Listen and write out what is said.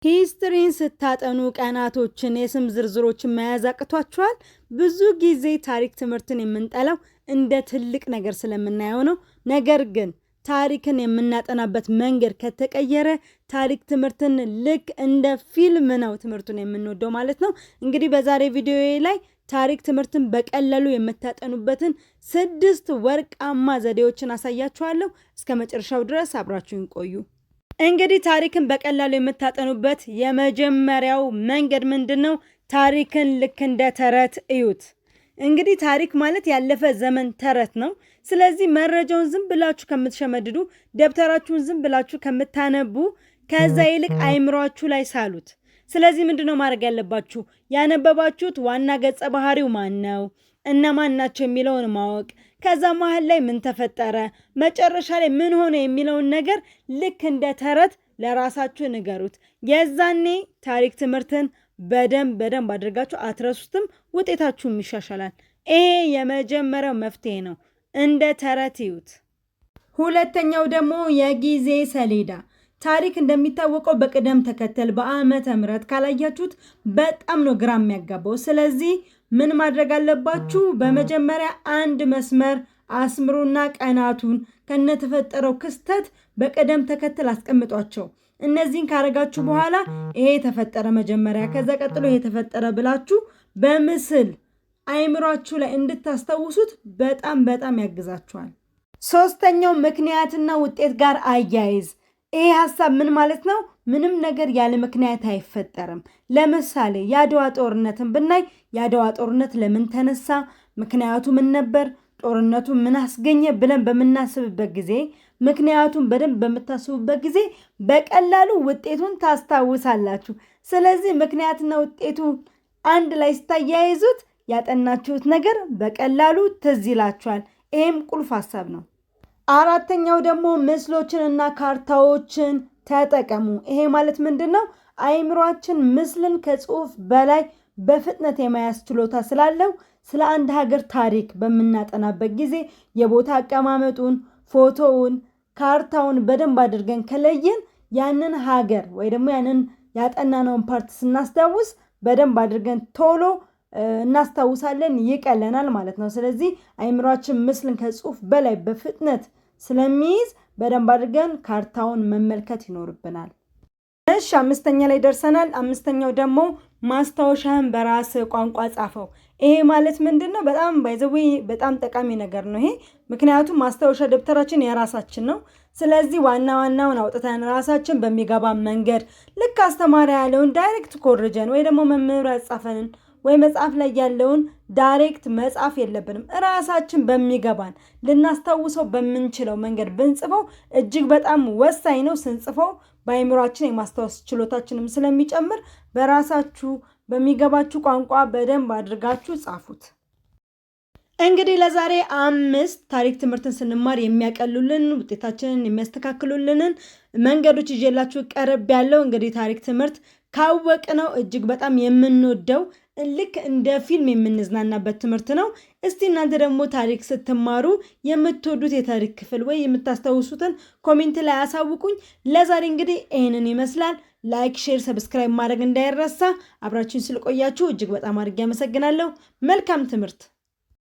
ሂስትሪን ስታጠኑ ቀናቶችን የስም ዝርዝሮችን መያዝ አቅቷችኋል? ብዙ ጊዜ ታሪክ ትምህርትን የምንጠላው እንደ ትልቅ ነገር ስለምናየው ነው። ነገር ግን ታሪክን የምናጠናበት መንገድ ከተቀየረ ታሪክ ትምህርትን ልክ እንደ ፊልም ነው ትምህርቱን የምንወደው ማለት ነው። እንግዲህ በዛሬ ቪዲዮ ላይ ታሪክ ትምህርትን በቀላሉ የምታጠኑበትን 6 ወርቃማ ዘዴዎችን አሳያችኋለሁ። እስከ መጨረሻው ድረስ አብራችሁን ቆዩ። እንግዲህ ታሪክን በቀላሉ የምታጠኑበት የመጀመሪያው መንገድ ምንድነው? ታሪክን ልክ እንደ ተረት እዩት። እንግዲህ ታሪክ ማለት ያለፈ ዘመን ተረት ነው። ስለዚህ መረጃውን ዝም ብላችሁ ከምትሸመድዱ፣ ደብተራችሁን ዝም ብላችሁ ከምታነቡ ከዛ ይልቅ አይምሯችሁ ላይ ሳሉት። ስለዚህ ምንድነው ማድረግ ያለባችሁ? ያነበባችሁት ዋና ገጸ ባህሪው ማን ነው? እነማን ናቸው የሚለውን ማወቅ፣ ከዛ መሃል ላይ ምን ተፈጠረ፣ መጨረሻ ላይ ምን ሆነ የሚለውን ነገር ልክ እንደ ተረት ለራሳችሁ ንገሩት። የዛኔ ታሪክ ትምህርትን በደንብ አድርጋችሁ አትረሱትም፣ ውጤታችሁም ይሻሻላል። ይሄ የመጀመሪያው መፍትሄ ነው። እንደ ተረት ይዩት። ሁለተኛው ደግሞ የጊዜ ሰሌዳ። ታሪክ እንደሚታወቀው በቅደም ተከተል በዓመተ ምህረት ካላያችሁት በጣም ነው ግራ የሚያጋባው። ስለዚህ ምን ማድረግ አለባችሁ? በመጀመሪያ አንድ መስመር አስምሩና ቀናቱን ከነተፈጠረው ክስተት በቅደም ተከተል አስቀምጧቸው። እነዚህን ካረጋችሁ በኋላ ይሄ ተፈጠረ መጀመሪያ፣ ከዛ ቀጥሎ ይሄ ተፈጠረ ብላችሁ በምስል አይምሯችሁ ላይ እንድታስታውሱት በጣም ያግዛችኋል። ሶስተኛው ምክንያትና ውጤት ጋር አያይዝ። ይሄ ሐሳብ ምን ማለት ነው? ምንም ነገር ያለ ምክንያት አይፈጠርም። ለምሳሌ የአድዋ ጦርነትን ብናይ የአድዋ ጦርነት ለምን ተነሳ? ምክንያቱ ምን ነበር? ጦርነቱ ምን አስገኘ ብለን በምናስብበት ጊዜ፣ ምክንያቱን በደንብ በምታስቡበት ጊዜ በቀላሉ ውጤቱን ታስታውሳላችሁ። ስለዚህ ምክንያትና ውጤቱ አንድ ላይ ስታያይዙት ያጠናችሁት ነገር በቀላሉ ትዝ ይላችኋል። ይሄም ቁልፍ ሐሳብ ነው። አራተኛው ደግሞ ምስሎችን እና ካርታዎችን ተጠቀሙ። ይሄ ማለት ምንድነው? አይምሯችን ምስልን ከጽሁፍ በላይ በፍጥነት የመያዝ ችሎታ ስላለው ስለ አንድ ሀገር ታሪክ በምናጠናበት ጊዜ የቦታ አቀማመጡን፣ ፎቶውን፣ ካርታውን በደንብ አድርገን ከለየን ያንን ሀገር ወይ ደግሞ ያንን ያጠናነውን ፓርት ስናስታውስ በደንብ አድርገን ቶሎ እናስታውሳለን፣ ይቀለናል ማለት ነው። ስለዚህ አይምሯችን ምስልን ከጽሁፍ በላይ በፍጥነት ስለሚይዝ በደንብ አድርገን ካርታውን መመልከት ይኖርብናል። እሺ፣ 5ኛ ላይ ደርሰናል። 5ኛው ደግሞ ማስታወሻህን በራስ ቋንቋ ጻፈው። ይሄ ማለት ምንድነው? በጣም ጠቃሚ ነገር ነው ይሄ። ምክንያቱም ማስታወሻ ደብተራችን የራሳችን ነው። ስለዚህ ዋናውን አውጥተን ራሳችን በሚገባ መንገድ ልክ አስተማሪ ያለውን ዳይሬክት ኮርጀን ወይ ደግሞ መምህር ያጻፈንን ወይ መጽሐፍ ላይ ያለውን ዳይሬክት መጻፍ የለብንም። ራሳችን በሚገባን ልናስታውሰው በምንችለው መንገድ ብንጽፈው እጅግ በጣም ወሳኝ ነው። ስንጽፈው በአይምሯችን የማስታወስ ችሎታችንም ስለሚጨምር በራሳችሁ በሚገባችሁ ቋንቋ በደንብ አድርጋችሁ ጻፉት። እንግዲህ ለዛሬ 5 ታሪክ ትምህርትን ስንማር የሚያቀሉልን ውጤታችንን የሚያስተካክሉልንን መንገዶች ይዤላችሁ ቀርብ ያለው። እንግዲህ ታሪክ ትምህርት ካወቅነው እጅግ በጣም የምንወደው ልክ እንደ ፊልም የምንዝናናበት ትምህርት ነው። እስቲ እናንተ ደግሞ ታሪክ ስትማሩ የምትወዱት የታሪክ ክፍል ወይ የምታስታውሱትን ኮሜንት ላይ አሳውቁኝ። ለዛሬ እንግዲህ ይሄንን ይመስላል። ላይክ፣ ሼር፣ ሰብስክራይብ ማድረግ እንዳይረሳ። አብራችሁን ስለቆያችሁ እጅግ በጣም አድርጌ አመሰግናለሁ። መልካም ትምህርት